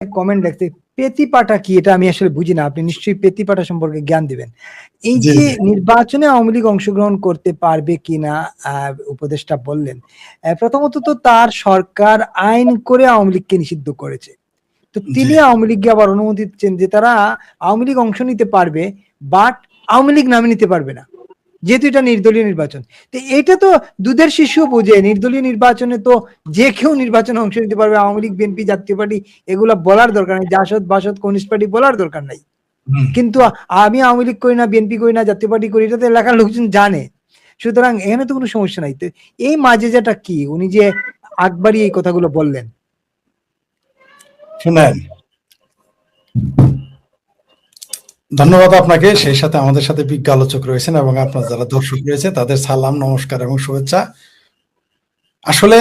Comment দেখতে পেতিপাটা কি এটা আমি আসলে বুঝি না, আপনি নিশ্চয়ই পেতিপাটা সম্পর্কে জ্ঞান দিবেন। এই যে নির্বাচনে আওয়ামী লীগ অংশগ্রহণ করতে পারবে কিনা উপদেষ্টা বললেন, প্রথমত তো তার সরকার আইন করে আওয়ামী লীগকে নিষিদ্ধ করেছে, তো তিনি আওয়ামী লীগকে আবার অনুমতি দিচ্ছেন যে তারা আওয়ামী লীগ অংশ নিতে পারবে, বাট আওয়ামী লীগ নামে নিতে পারবে না, যেহেতু এটা নির্দলীয় নির্বাচন। তো এটা তো দুধের শিশু বোঝে, নির্দলীয় নির্বাচনে তো যে কেউ নির্বাচনে অংশ নিতে পারবে, আওয়ামী লীগ, বিএনপি, জাতীয় পার্টি এগুলা বলার দরকার নেই, জাসদ বাসদ কমিউনিস্ট পার্টি বলার দরকার নাই। কিন্তু আমি আওয়ামী লীগ করি না, বিএনপি করি না, জাতীয় পার্টি করি, এটা তো এলাকার লোকজন জানে, সুতরাং এখানে তো কোনো সমস্যা নাই। তো এই মাঝে যেটা কি উনি যে আকবরী এই কথাগুলো বললেন, শুনেন, ধন্যবাদ আপনাকে, সেই সাথে আমাদের সাথে বিজ্ঞ আলোচক রয়েছেন এবং আপনার যারা দর্শক রয়েছে তাদের সালাম, নমস্কার এবং শুভেচ্ছা। আসলে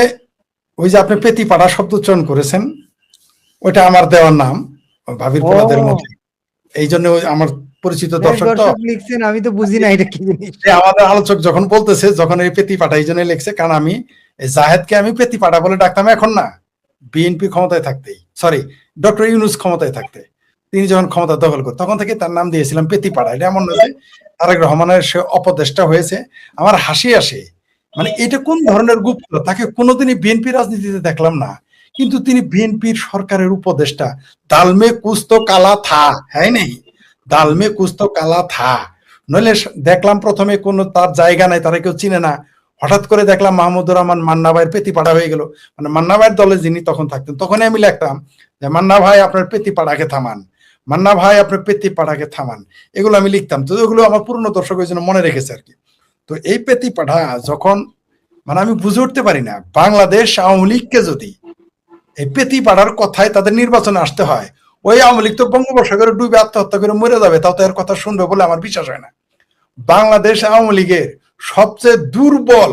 ওই যে আপনি পেতিপাড়া শব্দ উচ্চারণ করেছেন, ওইটা আমার দেওয়ার নাম, ভাবির পোলাদের মতো, এই জন্য আমার পরিচিত দর্শক তো লিখছেন, আমি তো বুঝি না এটা কি জিনিস। আমাদের আলোচক যখন বলতেছে, যখন এই পেতিপাড়া এই জন্য লিখছে, কারণ আমি জাহেদকে আমি পেতিপাড়া বলে ডাকতাম এখন না, বিএনপি ক্ষমতায় থাকতেই, সরি ডক্টর ইউনূস ক্ষমতায় থাকতে, তিনি যখন ক্ষমতা দখল করে তখন থেকে তার নাম দিয়েছিলাম পেতিপাড়া। এটা এমন নয় তারেক রহমানের সে অপদেষ্টা হয়েছে, আমার হাসি আসে, মানে এটা কোন ধরনের গুপ্ত, তাকে কোনোদিনই বিএনপি রাজনীতিতে দেখলাম না, কিন্তু তিনি বিএনপির সরকারের উপদেষ্টা। দালমে কুস্তো কালা থা, হ্যাঁ নেই, দালমে কুস্তো কালা থা, নইলে দেখলাম প্রথমে কোনো তার জায়গা নাই, তারা কেউ চিনে না, হঠাৎ করে দেখলাম মাহমুদুর রহমান মান্না ভাইয়ের পেতিপাড়া হয়ে গেল, মানে মান্না ভাইয়ের দলে যিনি তখন থাকতেন, তখনই আমি লিখতাম যে মান্না ভাই আপনার পেতিপাড়াকে থামান, মান্না ভাই আপনার পেতিপাড়াকে থামান, এগুলো আমি লিখতাম। তো এগুলো আমার পুরনো দর্শক ওই জন্য মনে রেখেছে আর কি। তো এই পেতিপাড়া যখন, মানে আমি বুঝে উঠতে পারি না, বাংলাদেশ আওয়ামী লীগকে যদি এই পেতিপাড়ার কথায় তাদের নির্বাচনে আসতে হয়, ওই আওয়ামী লীগ তো বঙ্গোপসাগরে ডুবে আত্মহত্যা করে মরে যাবে, তাও তো এর কথা শুনবে বলে আমার বিশ্বাস হয় না। বাংলাদেশ আওয়ামী লীগের সবচেয়ে দুর্বল,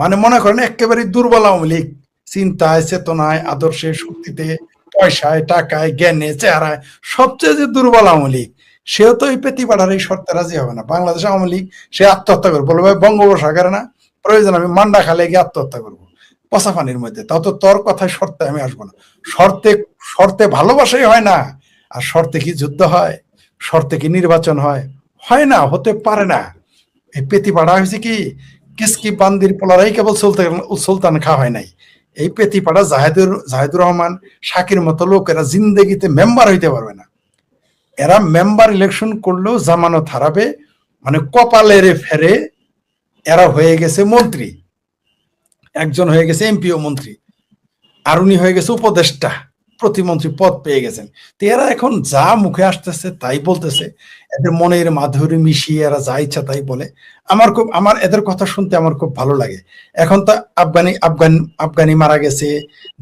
মানে মনে করেন একেবারে দুর্বল আওয়ামী লীগ, চিন্তায়, চেতনায়, আদর্শে, শক্তিতে, পয়সায়, টাকায়, জ্ঞানে, চেহারায় সবচেয়ে যে দুর্বল আওয়ামী লীগ, সেও তো এই পেতিপাড়ার এই শর্তে রাজি হবে না। বাংলাদেশ আওয়ামী লীগ সে আত্মহত্যা করবে, বলবে ভাই বঙ্গোপসাগরে না, প্রয়োজন আমি মান্ডা খালে গিয়ে আত্মহত্যা করবো পচা পানির মধ্যে, তাও তো তোর কথায় শর্তে আমি আসবো না। শর্তে শর্তে ভালোবাসাই হয় না, আর শর্তে কি যুদ্ধ হয়, শর্তে কি নির্বাচন হয়? হয় না, হতে পারে না। এই পেতিপাড়া হয়েছে কি, কিসকি বান্দির পোলারাই কেবল সুলতান খা হয় নাই। এই পেতিপাড়া জাহেদুর রহমান, শাকির মতো লোকেরা জিন্দেগিতে মেম্বার হইতে পারবে না। এরা মেম্বার ইলেকশন করলেও জামানত হারাবে, মানে কপালের ফেরে এরা হয়ে গেছে মন্ত্রী, একজন হয়ে গেছে এমপিও মন্ত্রী, আর উনি হয়ে গেছে উপদেষ্টা, প্রতিমন্ত্রী পদ পেয়ে গেছেন। তো এরা এখন যা মুখে আসতেছে তাই বলতেছে, এদের মনের মাধুরী মিশিয়ে এরা যা ইচ্ছা তাই বলে। আমার এদের কথা শুনতে আমার খুব ভালো লাগে। এখন তো আফগানি মারা গেছে,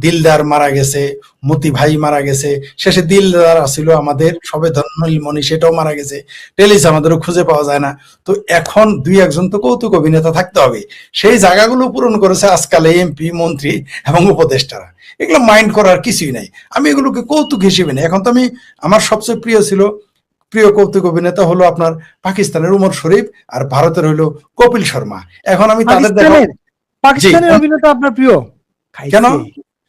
দিলদার মারা গেছে, মতি ভাই মারা গেছে, শেষে দিলদার আসিল আমাদের সবে ধন্যমণি, সেটাও মারা গেছে, টেলিস আমাদেরও খুঁজে পাওয়া যায় না। তো এখন দুই একজন তো কৌতুক অভিনেতা থাকতে হবে, সেই জায়গাগুলো পূরণ করেছে আজকাল এমপি, মন্ত্রী এবং উপদেষ্টারা। এগুলো মাইন্ড করার কিছুই নাই, আমি এগুলোকে কৌতুক হিসেবে নেই। এখন তো আমি, আমার সবচেয়ে প্রিয় কৌতুক অভিনেতা হলো আপনার পাকিস্তানের উমর শরীফ, আর ভারতের হলো কপিল শর্মা। এখন আমি তাদের পাকিস্তানের অভিনেতা আপনার প্রিয়? কেন,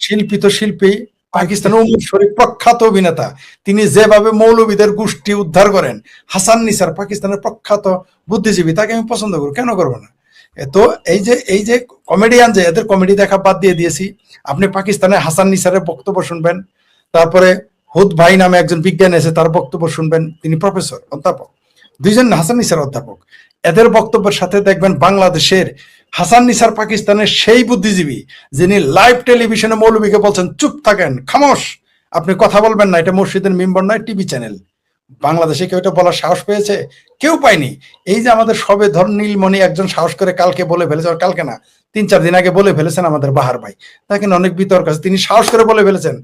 শিল্পী তো শিল্পী, পাকিস্তানের উমর শরীফ প্রখ্যাত অভিনেতা, তিনি যেভাবে মৌলবীদের গোষ্ঠী উদ্ধার করেন, হাসান নিসার পাকিস্তানের প্রখ্যাত বুদ্ধিজীবী, তাকে আমি পছন্দ করি, কেন করবো না? তো এই যে কমেডিয়ান, যে এদের কমেডি দেখা বাদ দিয়ে দিয়েছি, আপনি পাকিস্তানের হাসান নিসারের বক্তব্য শুনবেন, তারপরে হুদ ভাই নামে একজন বিজ্ঞানী আছে, তার বক্তব্য শুনবেন, তিনি প্রফেসর, অধ্যাপক, দুইজন হাসান নিসার অধ্যাপক। এদের বক্তব্যের সাথে দেখবেন বাংলাদেশের হাসান নিসার পাকিস্তানের সেই বুদ্ধিজীবী যিনি লাইভ টেলিভিশনে মৌলবীকে বলছেন চুপ থাকেন, খামোশ, আপনি কথা বলবেন না, এটা মসজিদের মিম্বর নয়, টিভি চ্যানেল। বাংলাদেশে কেউ এটা বলার সাহস পেয়েছে? কেউ পায়নি। এই যে আমাদের সবে ধর নীলমণি একজন সাহস করে কালকে বলে ফেলেছে, কালকে না 3-4 দিন আগে বলে ফেলেছেন আমাদের বাহার ভাই, তাকে অনেক বিতর্ক আছে, তিনি সাহস করে বলে ফেলেছেন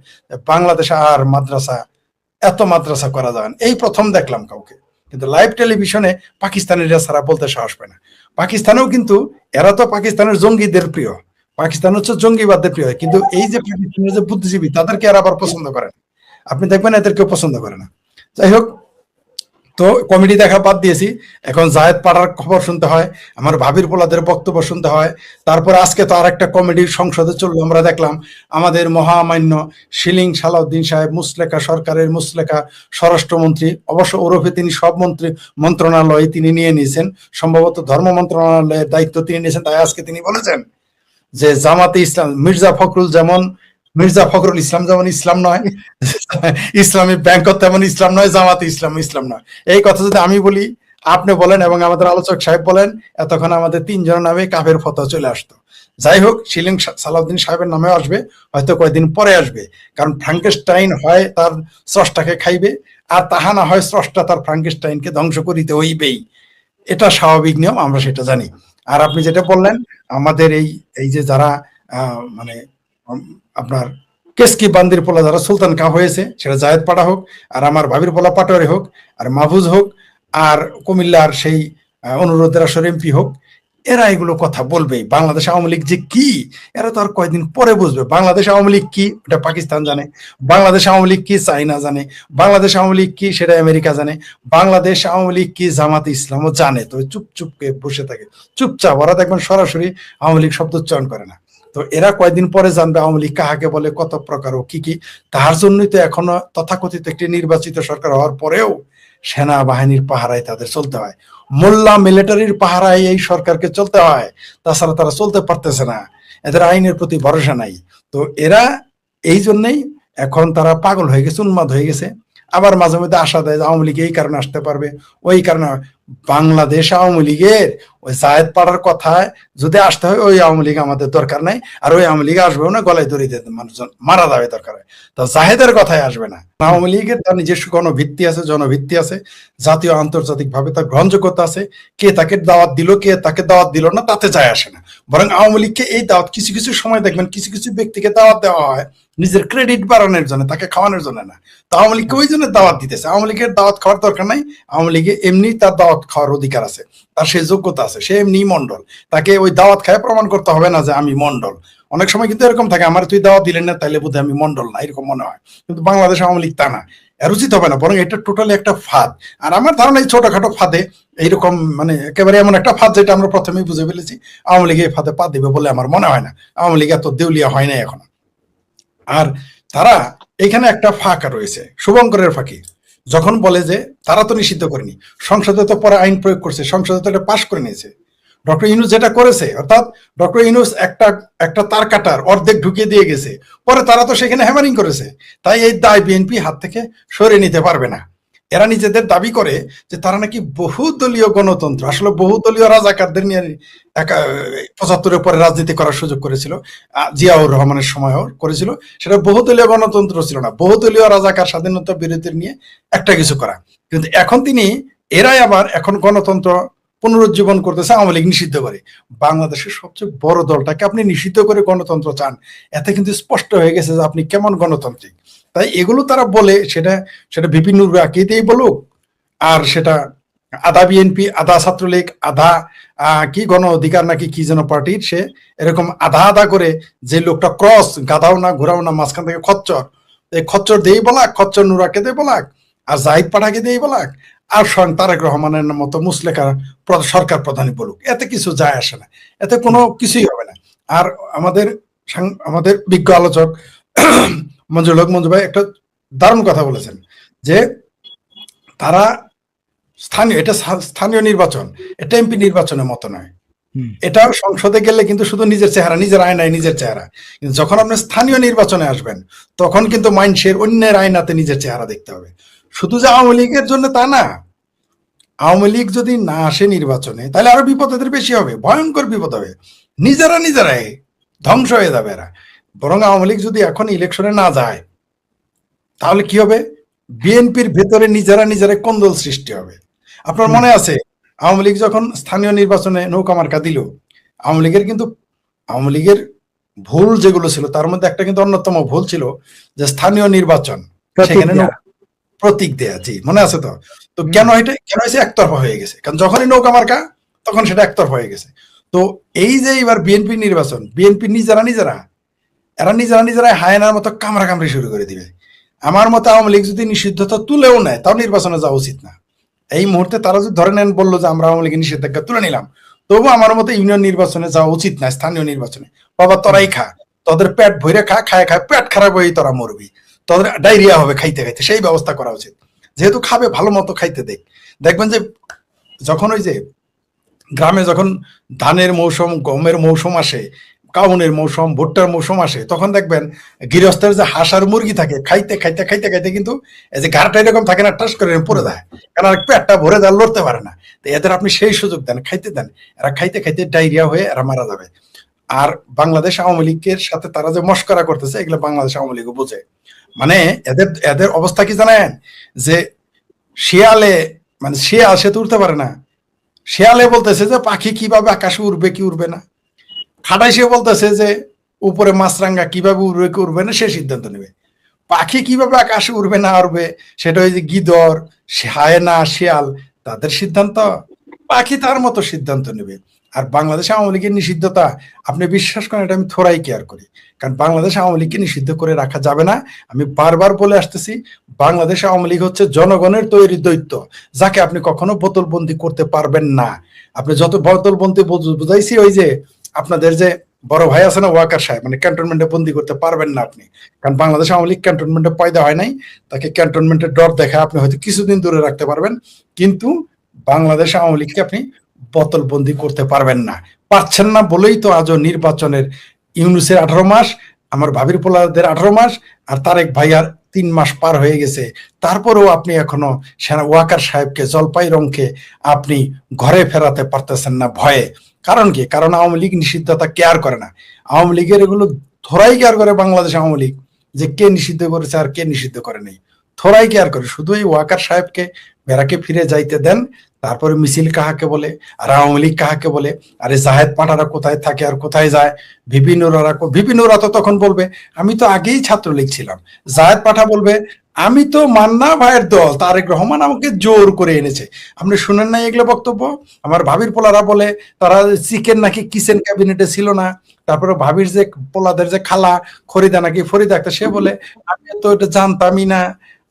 বাংলাদেশে আর মাদ্রাসা, এত মাদ্রাসা করা যাবে না, এই প্রথম দেখলাম কাউকে। কিন্তু লাইভ টেলিভিশনে পাকিস্তানিরা ছাড়া বলতে সাহস পায় না। পাকিস্তানেও কিন্তু এরা তো পাকিস্তানের জঙ্গিদের প্রিয়, পাকিস্তান হচ্ছে জঙ্গিবাদদের প্রিয়, কিন্তু এই যে পাকিস্তানের যে বুদ্ধিজীবী তাদেরকে এরা আবার পছন্দ করে না, আপনি দেখবেন এদের কেউ পছন্দ করে না। যাই হোক, তো কমিটি দেখা বাদ দিয়েছি, এখন জায়েদ পাড়ার খবর শুনতে হয়, আমার ভাবির পোলাদের বক্তব্য শুনতে হয়। তারপর আজকে তো আরেকটা কমিটি সংসদে চললো, আমরা দেখলাম আমাদের মহামান্য শিলিং সালাউদ্দিন সাহেব, মুসলেকা সরকারের মুসলেকা স্বরাষ্ট্রমন্ত্রী, অবশ্য ওরফে তিনি সব মন্ত্রণালয় তিনি নিয়ে নিয়েছেন, সম্ভবত ধর্ম মন্ত্রণালয়ের দায়িত্ব তিনি নিয়েছেন। তাই আজকে তিনি বলেছেন যে জামাতে ইসলাম মির্জা ফখরুল ইসলাম যেমন ইসলাম নয়, ইসলামী ব্যাংক তেমন ইসলাম নয়, জামাতে ইসলাম ইসলাম নয়। এই কথা যদি আমি বলি, আপনি বলেন এবং আমাদের আলোচক সাহেব বলেন, এতক্ষণ আমাদের তিনজনের নামে কাফের ফতোয়া চলে আসতো। যাই হোক, শিলিং সালাউদ্দিন সাহেবের নামে আসবে, হয়তো কয়েকদিন পরে আসবে, কারণ ফ্রাঙ্কেস্টাইন হয় তার স্রষ্টাকে খাইবে, আর তাহা না হয় স্রষ্টা তার ফ্রাঙ্কেস্টাইনকে ধ্বংস করিতে হইবেই। এটা স্বাভাবিক নিয়ম, আমরা সেটা জানি। আর আপনি যেটা বললেন, আমাদের এই যে যারা মানে আপনার কেসকি বান্দির পোলা যারা সুলতান কা হয়েছে, সেটা জায়েদ পাড়া হোক, আর আমার ভাবির পোলা পাটোয়ারি হোক, আর মাহফুজ হোক, আর কুমিল্লার সেই অনুরোধের আসর এমপি হোক, এরা এগুলো কথা বলবেই। বাংলাদেশ আওয়ামী লীগ যে কি, এরা তো আর কয়েকদিন পরে বুঝবে। বাংলাদেশ আওয়ামী লীগ কি ওটা পাকিস্তান জানে, বাংলাদেশ আওয়ামী লীগ কি চাইনা জানে, বাংলাদেশ আওয়ামী লীগ কি সেটা আমেরিকা জানে, বাংলাদেশ আওয়ামী লীগ কি জামাত ইসলামও জানে। তো চুপকে বসে থাকে, চুপচাপ। ওরা দেখবেন সরাসরি আওয়ামী লীগ শব্দ উচ্চারণ করে না। তো এরা কয়েকদিন পরে জানবে আওয়ামী লীগ কাহাকে বলে, কত প্রকার ও কি কি। তার জন্যই তো এখনো তথাকথিত একটি নির্বাচিত সরকার হওয়ার পরেও সেনাবাহিনীর পাহারায় তাদের চলতে হয়, মোল্লা মিলিটারির পাহারায় এই সরকারকে চলতে হয়। তাছাড়া তারা চলতে পারতেছে না, এদের আইনের প্রতি ভরসা নাই। তো এরা এই জন্যই এখন তারা পাগল হয়ে গেছে, উন্মাদ হয়ে গেছে। আবার মাঝে মধ্যে আশা দেয় আওয়ামী লীগ এই কারণে আসতে পারবে, ওই কারণে। বাংলাদেশ আওয়ামী লীগের ওই জায়েদ পাড়ার কথায় যদি আসতে হয়, ওই আওয়ামী লীগ আমাদের দরকার নাই, আর ওই আওয়ামী লীগ আসবেও না, গলায় দড়ি দিয়ে মানুষজন মারা যাবে দরকার হয়। তো জাহেদের কথায় আসবে না। আওয়ামী লীগের তার নিজস্ব গণভিত্তি আছে, জনভিত্তি আছে, জাতীয় আন্তর্জাতিক ভাবে তার গ্রহণযোগ্যতা আছে। কে তাকে দাওয়াত দিল, কে তাকে দাওয়াত দিল না, তাতে যায় আসে না। বরং আওয়ামী লীগকে এই দাওয়াত, কিছু কিছু সময় দেখবেন কিছু কিছু ব্যক্তিকে দাওয়াত দেওয়া হয় নিজের ক্রেডিট বাড়ানোর জন্য, তাকে খাওয়ানোর জন্য না। তো আওয়ামী লীগকে ওই জন্য দাওয়াত দিতেছে। আওয়ামী লীগের দাওয়াত খাওয়ার দরকার নাই, আওয়ামী লীগে এমনি তার দাওয়াত খাওয়ার অধিকার আছে, তার সেই যোগ্যতা আছে, সে এমনি মন্ডল। তাকে ওই দাওয়াত খায় প্রমাণ করতে হবে না যে আমি মন্ডল। অনেক সময় কিন্তু এরকম থাকে, আমার তুই দাওয়াত দিলেন না তাইলে বোধহয় আমি মন্ডল না, এরকম মনে হয়। কিন্তু বাংলাদেশ আওয়ামী লীগ তা না, এর উচিত হবে না, বরং এটা টোটালি একটা ফাঁদ। আর আমার ধারণা এই ছোটখাটো ফাঁদে, এইরকম মানে একেবারে এমন একটা ফাঁদ যেটা আমরা প্রথমেই বুঝে ফেলেছি, আওয়ামী লীগ এই ফাঁদে পা দিবে বলে আমার মনে হয় না। আওয়ামী লীগ এত দেউলিয়া হয় না এখন। আর তারা এখানে একটা ফাঁকা রয়েছে, শুভঙ্করের ফাঁকি। যখন বলে যে তারা তো নিষিদ্ধ করেনি, সংসদে তো পরে আইন প্রয়োগ করছে, সংসদে তো এটা পাশ করে নিয়েছে। ডক্টর ইউনূস যেটা করেছে, অর্থাৎ ডক্টর ইউনূস একটা তার কাটার অর্ধেক ঢুকিয়ে দিয়ে গেছে, পরে তারা তো সেখানে হ্যামারিং করেছে। তাই এই দায় বিএনপি হাত থেকে সরিয়ে নিতে পারবে না। এরা নিজেদের দাবি করে যে তারা নাকি বহুদলীয় গণতন্ত্র, আসলে বহুদলীয় রাজাকারদের নিয়ে ৭৫-এর পরে রাজনীতি করার সুযোগ করেছিল, জিয়াউর রহমানের সময়ও করেছিল। সেটা বহুদলীয় গণতন্ত্র ছিল না, বহুদলীয় রাজাকার স্বাধীনতা বিরোধীদের নিয়ে একটা কিছু করা। কিন্তু এখন এরাই আবার এখন গণতন্ত্র পুনরুজ্জীবন করতেছে আওয়ামী লীগ নিষিদ্ধ করে। বাংলাদেশের সবচেয়ে বড় দলটাকে আপনি নিষিদ্ধ করে গণতন্ত্র চান, এতে কিন্তু স্পষ্ট হয়ে গেছে যে আপনি কেমন গণতান্ত্রিক। তাই এগুলো তারা বলে, সেটা ভিপি নুর আকিতেই বলুক, আর সেটা আধা বিএনপি, আধা ছাত্রলীগ, আধা কি গণ অধিকার নাকি কি যেন পার্টির, সে এরকম আধা আধা করে যে লোকটা ক্রস, গাধাও না ঘোরাও না, মাঝখান থেকে খচ্চর, এই খচ্চর দিয়েই বলাক, খচ্চর নুরাকে দিয়ে বলাক, আর জাহিদ পাঠাকে দিয়েই বলাক, আর স্বয়ং তারেক রহমানের মতো মুসলেখার সরকার প্রধানই বলুক, এতে কিছু যায় আসে না, এতে কোনো কিছুই হবে না। আর আমাদের বিজ্ঞ আলোচক মঞ্জু ভাই একটা দারুণ কথা বলেছেন যে তারা স্থানীয় নির্বাচন, এটা এমপি নির্বাচনের মতো নয়। এটা সংসদে গেলে কিন্তু শুধু নিজের চেহারা, নিজের আয়নায় নিজের চেহারা। কিন্তু যখন আপনি স্থানীয় নির্বাচনে আসবেন, তখন কিন্তু মানুষের অন্যের আয়নাতে নিজের চেহারা দেখতে হবে। শুধু যে আওয়ামী লীগের জন্য তা না, আওয়ামী লীগ যদি না আসে নির্বাচনে, তাহলে আরো বিপদ এদের বেশি হবে, ভয়ঙ্কর বিপদ হবে, নিজেরাই ধ্বংস হয়ে যাবে এরা। বরং আওয়ামী লীগ যদি এখন ইলেকশনে না যায়, তাহলে কি হবে? বিএনপির ভেতরে নিজেরাই কোন্দল সৃষ্টি হবে। আপনার মনে আছে আওয়ামী লীগ যখন স্থানীয় নির্বাচনে নৌকা মার্কা দিল, আওয়ামী লীগের ভুল যেগুলো ছিল তার মধ্যে একটা কিন্তু অন্যতম ভুল ছিল যে স্থানীয় নির্বাচন সেখানে প্রতীক দেয়া। জি, মনে আছে তো? তো কেন হয়েছে? একতরফা হয়ে গেছে, কারণ যখনই নৌকা মার্কা তখন সেটা একতরফা হয়ে গেছে। তো এই যে এবার বিএনপি নির্বাচন, বিএনপি নিজেরা হায়নার মতো কামড়ি শুরু করে দিবে। আমার মতো আওয়ামী লীগ যদি নিষিদ্ধতা তুলেও নেয়, তাও নির্বাচনে যাওয়া উচিত না। এই মুহূর্তে তারা যদি ধরে নেন, বললো যে আমরা আওয়ামী লীগের নিষেধাজ্ঞা তুলে নিলাম, তবু আমার মতে ইউনিয়ন নির্বাচনে যাওয়া উচিত না, স্থানীয় নির্বাচনে। বাবা তোরাই খা, তোদের পেট ভরে খা, খায় খায় পেট খারাপ হয়ে তোরা মরবি, তোদের ডায়রিয়া হবে খাইতে খাইতে, সেই ব্যবস্থা করা উচিত। যেহেতু খাবে, ভালো মতো খাইতে দেখ। দেখবেন যে যখন ওই যে গ্রামে যখন ধানের মৌসুম, গমের মৌসুম আসে, কাউনের মৌসুম, ভুট্টার মৌসুম আসে, তখন দেখবেন গৃহস্থের যে হাঁস আর মুরগি থাকে, খাইতে খাইতে খাইতে খাইতে কিন্তু এই যে ঘাড়টা এরকম থাকে না, টাস করে পড়ে যায়, কারণ আর পেটটা ভরে যায়, লড়তে পারে না। তো এদের আপনি সেই সুযোগ দেন, খাইতে দেন, এরা খাইতে খাইতে ডায়রিয়া হয়ে এরা মারা যাবে। আর বাংলাদেশ আওয়ামী লীগের সাথে তারা যে মস্করা করতেছে, এগুলো বাংলাদেশ আওয়ামী লীগও বোঝে। মানে এদের এদের অবস্থা কি জানেন, যে শিয়ালে, মানে শিয়াল সে তো উঠতে পারে না, শিয়ালে বলতেছে যে পাখি কিভাবে আকাশে উড়বে কি উড়বে না, খাটাই সে বলতেছে যে উপরে মাছরাঙ্গা কিভাবে উড়বে কি উড়বে না, সে সিদ্ধান্ত নেবে। পাখি কিভাবে আকাশে উড়বে না উড়বে সেটা ওই যে গিদর, হায়না, শিয়াল, তাদের সিদ্ধান্ত। পাখি তার মতো সিদ্ধান্ত নেবে। আর বাংলাদেশ আওয়ামী লীগের নিষিদ্ধতা, আপনি বিশ্বাস করেন, এটা আমি থোড়াই কেয়ার করি, কারণ বাংলাদেশ আওয়ামী লীগকে নিষিদ্ধ করে রাখা যাবে না। আমি বারবার বলে আসতেছি, বাংলাদেশ আওয়ামী লীগ হচ্ছে জনগণের তৈরি দৈত্য, যাকে আপনি কখনো বোতলবন্দি করতে পারবেন না। আপনি যত বোতলবন্দি বুঝাইছি, ওই যে আপনাদের যে বড় ভাই আছে না ওয়াকার সাহেব, মানে ক্যান্টনমেন্টে বন্দি করতে পারবেন না আপনি, কারণ বাংলাদেশ আওয়ামী লীগ ক্যান্টনমেন্টে পয়দা হয় নাই। তাকে ক্যান্টনমেন্টের ডর দেখা আপনি হয়তো কিছুদিন দূরে রাখতে পারবেন, কিন্তু বাংলাদেশ আওয়ামী লীগকে আপনি বোতলবন্দি করতে পারবেন না। পারছেন না বলেই তো আজও নির্বাচনের ইউনুসের 18 মাস, আমার ভাবির পোলাদের 18 মাস, আর তারেক ভাইয়ার 3 মাস পার হয়ে গেছে, তারপরেও আপনি এখনো সেনা ওয়াকার সাহেবকে, জলপাই রংকে আপনি ঘরে ফেরাতে পারতেছেন না ভয়ে। কারণ কি? কারণ আওয়ামী লীগ নিষিদ্ধতা কেয়ার করে না। আওয়ামী লীগের এগুলো থোড়াই কেয়ার করে বাংলাদেশ আওয়ামী লীগ, যে কে নিষিদ্ধ করেছে আর কে নিষিদ্ধ করে নেই, থোড়াই কেয়ার করে। শুধু এই ওয়াকার সাহেবকে বেড়াকে ফিরে যাইতে দেন, তারপরে মিছিল কাহাকে বলে, আর আওয়ামী লীগ কাহাকে বলে, আর এই জাহেদ পাঠারা কোথায় থাকে আর কোথায় যায়, বিপিনুরা তো তখন বলবে আমি তো আগেই ছাত্রলীগ ছিলাম। জাহেদ পাঠা বলবে আমি তো মান্না ভাইয়ের দল, তারেক রহমান আমাকে জোর করে এনেছে। আপনি শুনেন নাই এগুলো বক্তব্য? আমার ভাবির পোলারা বলে তারা চিকেন নাকি কিচেন ক্যাবিনেটে ছিল না। তারপরে ভাবির যে পোলাদের যে খালা ফরিদা নাকি, ফরিদা একটা, সে বলে আমি তো এটা জানতামই না।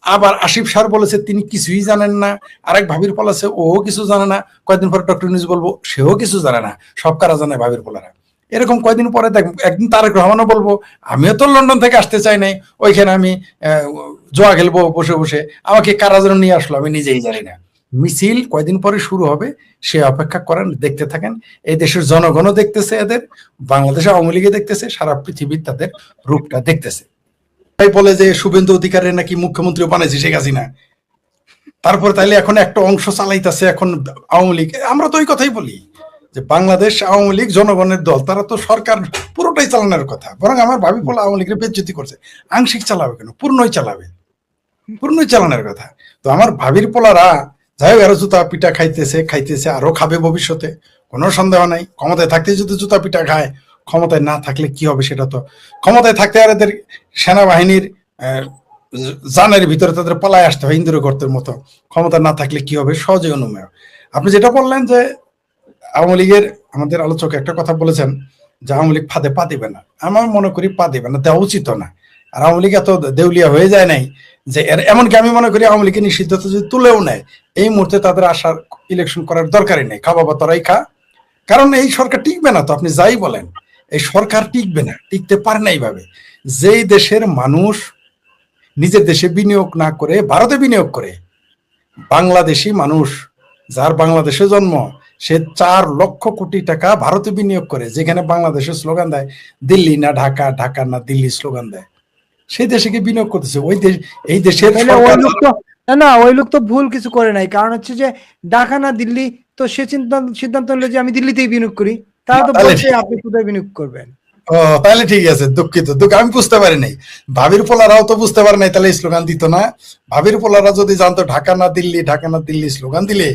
আবার আসিফ স্যার বলেছে তিনি কিছুই জানেন না। আরেক ভাবির পোলা আছে, ও কিছু জানে না। কয়েকদিন পরে ডক্টর ইউনূস বলবো সেও কিছু জানে না। সব কারা জানে ভাবির পোলারা। এরকম কয়েকদিন পরে দেখ, একদিন তারেক রহমানও বলবো আমিও তো লন্ডন থেকে আসতে চাই নাই, ওইখানে আমি জোয়া খেলবো বসে বসে, আমাকে কারা যেন নিয়ে আসলো আমি নিজেই জানি না। মিছিল কয়দিন পরে শুরু হবে, সে অপেক্ষা করেন, দেখতে থাকেন। এই দেশের জনগণও দেখতেছে, এদের বাংলাদেশ আওয়ামী লীগে দেখতেছে, সারা পৃথিবীর তাদের রূপটা দেখতেছে। তাই বলে যে শুভেন্দু অধিকারের নাকি মুখ্যমন্ত্রীও বানাইছে শেখ হাসিনা, তারপর তাইলে এখন একটা অংশ চালাইতেছে এখন আওয়ামী লীগ। আমরা তো ওই কথাই বলি যে বাংলাদেশ আওয়ামী লীগ জনগণের দল, তারা তো সরকার পুরোটাই চালানোর কথা। বরং আমার ভাবি বলে আওয়ামী লীগের বেজ্জতি করছে। আংশিক চালাবে কেন? পূর্ণই চালাবে, পূর্ণই চালানোর কথা। তো আমার ভাবির পোলারা যাই হোক, আরো জুতা পিঠা খাইতেছে, আরো খাবে ভবিষ্যতে, কোনো সন্দেহ নাই। ক্ষমতায় থাকতে যদি জুতা পিঠা খায়, ক্ষমতায় না থাকলে কি হবে সেটা তো, ক্ষমতায় থাকতে আর এদের সেনাবাহিনীর জানের ভিতরে তাদের পালায় আসতে হয় ইন্দ্র গর্তের মতো। ক্ষমতা না থাকলে কি হবে সহজে অনুমেয়। আপনি যেটা বললেন যে আওয়ামী লীগের, আমাদের আলোচক একটা কথা বলেছেন যে আওয়ামী লীগ ফাঁদে পা দিবে না। আমার মনে করি পা দিবে না, দেওয়া উচিত না। আর আওয়ামী লীগ এত দেউলিয়া হয়ে যায় নাই যে, এমনকি আমি মনে করি আওয়ামী লীগের নিষিদ্ধতা যদি তুলেও নেয়, এই মুহূর্তে তাদের আসার ইলেকশন করার দরকারই নেই। খা বাবা তোরাই খা, কারণ এই সরকার টিকবে না। তো আপনি যাই বলেন, এই সরকার টিকবে না, টিকতে পারে না এইভাবে। যেই দেশের মানুষ নিজের দেশে বিনিয়োগ না করে ভারতে বিনিয়োগ করে, বাংলাদেশি মানুষ যার বাংলাদেশে জন্ম, সে 4 লক্ষ কোটি টাকা ভারতে বিনিয়োগ করে, যেখানে বাংলাদেশের স্লোগান দেয় দিল্লি না ঢাকা, ঢাকা না দিল্লি স্লোগান দেয়, সেই দেশে কি বিনিয়োগ করতেছে। ওই দেশ, এই দেশের ওই লোক তো না, ওই লোক তো ভুল কিছু করে নাই। কারণ হচ্ছে যে ঢাকা না দিল্লি, তো সে সিদ্ধান্ত হলো যে আমি দিল্লিতেই বিনিয়োগ করি। তারা তো বলছে আপনি কোথায় বিনিয়োগ করবেন। ও তাহলে ঠিক আছে, দুঃখিত, আমি বুঝতে পারি নাই। ভাবির পোলারাও তো বুঝতে পারে নাই, তাহলে স্লোগান দিত না। ভাবির পোলারা যদি জানতো ঢাকা না দিল্লি, ঢাকা না দিল্লি স্লোগান দিলে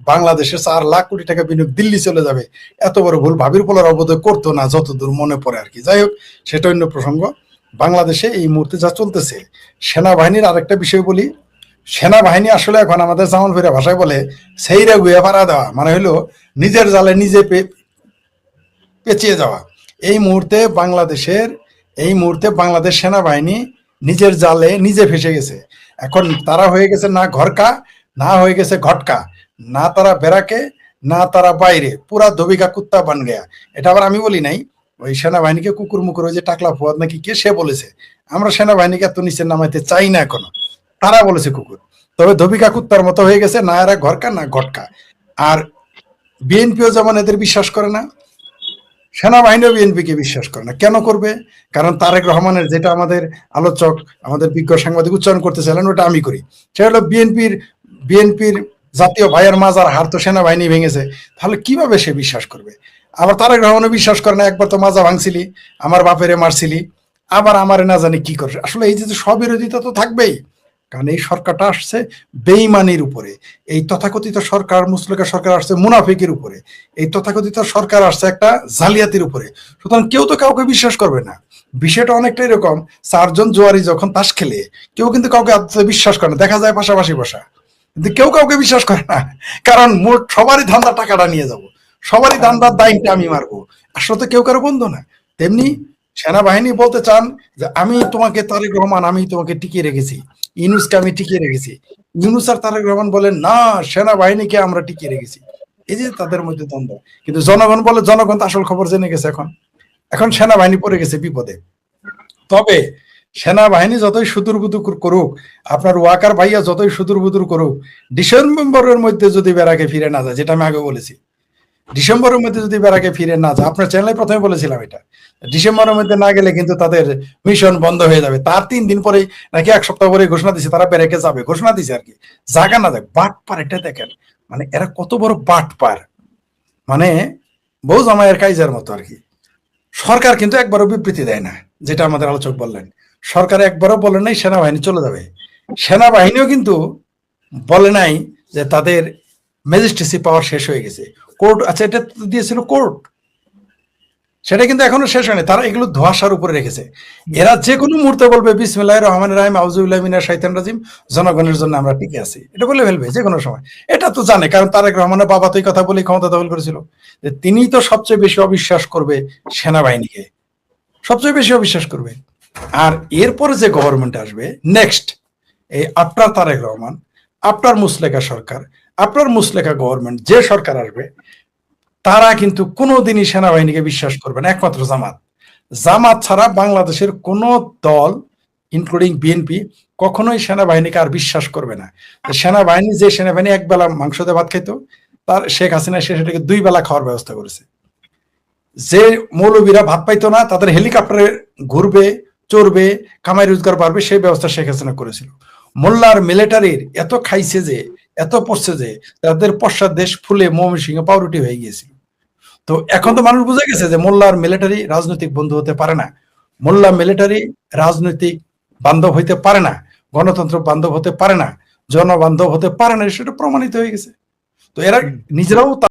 বাংলাদেশে 4 লাখ কোটি টাকা বিনিয়োগ দিল্লি চলে যাবে, এত বড় ভুল ভাবির পোলারা বোধহয় করতো না, যতদূর মনে পড়ে আর কি। যাই হোক, সেটা অন্য প্রসঙ্গ। বাংলাদেশে এই মুহূর্তে যা চলতেছে, সেনাবাহিনীর আরেকটা বিষয় বলি। সেনাবাহিনী আসলে এখন আমাদের জামান ফেরা ভাষায় বলে সেইরা গুয়ে পাড়া দেওয়া, মানে হলো নিজের জালে নিজে পেঁচিয়ে যাওয়া। এই মুহূর্তে বাংলাদেশ সেনাবাহিনী নিজের জালে নিজে ফেসে গেছে। এখন তারা হয়ে গেছে না ঘরকা, না হয়ে গেছে ঘটকা, না তারা বেরাকে না তারা বাইরে, পুরা ধোবিকা কুত্তা বান গেয়া। এটা আবার আমি বলি নাই, ওই সেনাবাহিনীকে কুকুর মুকুর ওই যে টাকলা ফুয়াদ নাকি কে সে বলেছে। আমরা সেনাবাহিনীকে এত নিচে নামাইতে চাই না এখনো, তারা বলেছে কুকুর। তবে ধোবিকা কুত্তার মতো হয়ে গেছে, না এরা ঘরকা না ঘটকা। আর বিএনপিও যেমন এদের বিশ্বাস করে না, সেনাবাহিনীও বিএনপিকে বিশ্বাস করে না। কেন করবে? কারণ তারেক রহমানের যেটা আমাদের আলোচক, আমাদের বিজ্ঞ সাংবাদিক উচ্চারণ করতে চাইলেন, ওটা আমি করি। সেটা হলো বিএনপির জাতীয় ভাইয়ের মাজার হার তো সেনাবাহিনী ভেঙেছে, তাহলে কিভাবে সে বিশ্বাস করবে? আবার তারেক রহমানও বিশ্বাস করে না, একবার তো মাজা ভাঙছিলি, আমার বাপেরে মারছিলি, আবার আমারে না জানি কি করছে। আসলে এই যে স্ববিরোধিতা তো থাকবেই, কারণ এই সরকারটা আসছে বেইমানির উপরে, এই তথাকথিত সরকার মুসলিকা সরকার আসছে মুনাফিকের উপরে, এই তথাকথিত সরকার আসছে একটা জালিয়াতির উপরে। সুতরাং কেউ তো কাউকে বিশ্বাস করবে না। বিষয়টা অনেকটা এরকম, চারজন জোয়ারি যখন তাস খেলে কেউ কিন্তু কাউকে বিশ্বাস করে না, দেখা যায় পাশাপাশি বসা, কিন্তু কেউ কাউকে বিশ্বাস করে না। কারণ মোট সবারই ধান্দা টাকাটা নিয়ে যাব, সবারই ধান্দার দায়িত্ব আমি মারবো। আসলে তো কেউ কারো বন্ধু না। তেমনি সেনাবাহিনী বলতে চান যে আমি তোমাকে, তারেক রহমান আমি তোমাকে টিকিয়ে রেখেছি, ইউনূসকে আমি টিকিয়ে রেখেছি। ইউনূস আর তারেক রহমান বলেন না, সেনাবাহিনীকে আমরা টিকিয়ে রেখেছি। এই যে তাদের মধ্যে দ্বন্দ্ব। কিন্তু জনগণ বলে, জনগণ তো আসল খবর জেনে গেছে। এখন সেনাবাহিনী পড়ে গেছে বিপদে। তবে সেনাবাহিনী যতই সুদূর বুদুর করুক, আপনার ওয়াকার ভাইয়া যতই সুদূর বুদুর করুক, ডিসেম্বরের মধ্যে যদি বেড়াকে ফিরে না যায়, যেটা আমি আগে বলেছি, ডিসেম্বরের মধ্যে যদি বেড়াকে ফিরে না যায়, আপনার চ্যানেলে প্রথমে বলেছিলাম এটা, ডিসেম্বরের মধ্যে না গেলে কিন্তু তাদের মিশন বন্ধ হয়ে যাবে। তার 3 দিন পরে নাকি 1 সপ্তাহ পরে ঘোষণা দিচ্ছে তারা বেড়াকে যাবে, ঘোষণা দিছে আর কি, জায়গা না যায়। বাটপার, এটা দেখেন মানে এরা কত বড় বাটপার, মানে বউ জামাইয়ের কাইজার মতো আর কি। সরকার কিন্তু একবারও বিবৃতি দেয় না, যেটা আমাদের আলোচক বললেন। সরকার একবারও বলে নাই সেনাবাহিনী চলে যাবে। সেনাবাহিনীও কিন্তু বলে নাই যে তাদের ম্যাজিস্ট্রেসি পাওয়ার শেষ হয়ে গেছে। কোর্ট, আচ্ছা এটা দিয়েছিল কোর্ট, সেটা কিন্তু এখনো শেষ হয়নি। তারা এগুলো ধোঁয়াশার উপরে রেখেছে। এরা যে কোনো মুহূর্তে বলবে বিসমিল্লাহির রহমানির রহিম আউযুবিল্লাহি মিনাশ শাইতানির রাজিম, জনগণের জন্য আমরা টিকে আছি, এটা বলে ফেলবে যে কোনো সময়। এটা তো জানে, কারণ তারেক রহমানের বাবা তো এই কথা বলেই ক্ষমতা দখল করেছিল, যে তিনি তো সবচেয়ে বেশি অবিশ্বাস করবে সেনাবাহিনীকে, সবচেয়ে বেশি অবিশ্বাস করবে। আর এরপরে যে গভর্নমেন্ট আসবে নেক্সট, এই আপনার তারেক রহমান, আপনার মুসলেকা সরকার, আপনার মুসলেকা গভর্নমেন্ট, যে সরকার আসবে, তারা কিন্তু কোনোদিনই সেনাবাহিনীকে বিশ্বাস করবে না, একমাত্র জামাত। জামাত ছাড়া বাংলাদেশের কোন দল ইনক্লুডিং বিএনপি কখনোই সেনাবাহিনীকে আর বিশ্বাস করবে না। সেনাবাহিনী, যে সেনাবাহিনী একবেলা মাংস দিয়ে ভাত খাইতো, তার শেখ হাসিনা সে সেটাকে 2 বেলা খাওয়ার ব্যবস্থা করেছে। যে মৌলবীরা ভাত পাইতো না, তাদের হেলিকপ্টারে ঘুরবে, চড়বে, কামাই রোজগার বাড়বে, সেই ব্যবস্থা শেখ হাসিনা করেছিল। মোল্লার মিলিটারির এত খাইছে যে, এত পড়ছে যে, তাদের পশ্চাৎ দেশ ফুলে ময়মনসিংহ পাউরুটি হয়ে গিয়েছিল। তো এখন তো মানুষ বুঝে গেছে যে মোল্লার মিলিটারি রাজনৈতিক বন্ধু হতে পারে না, মোল্লা মিলিটারি রাজনৈতিক বান্ধব হইতে পারে না, গণতন্ত্র বান্ধব হতে পারে না, জনবান্ধব হতে পারে না, সেটা প্রমাণিত হয়ে গেছে। তো এরা নিজেরাও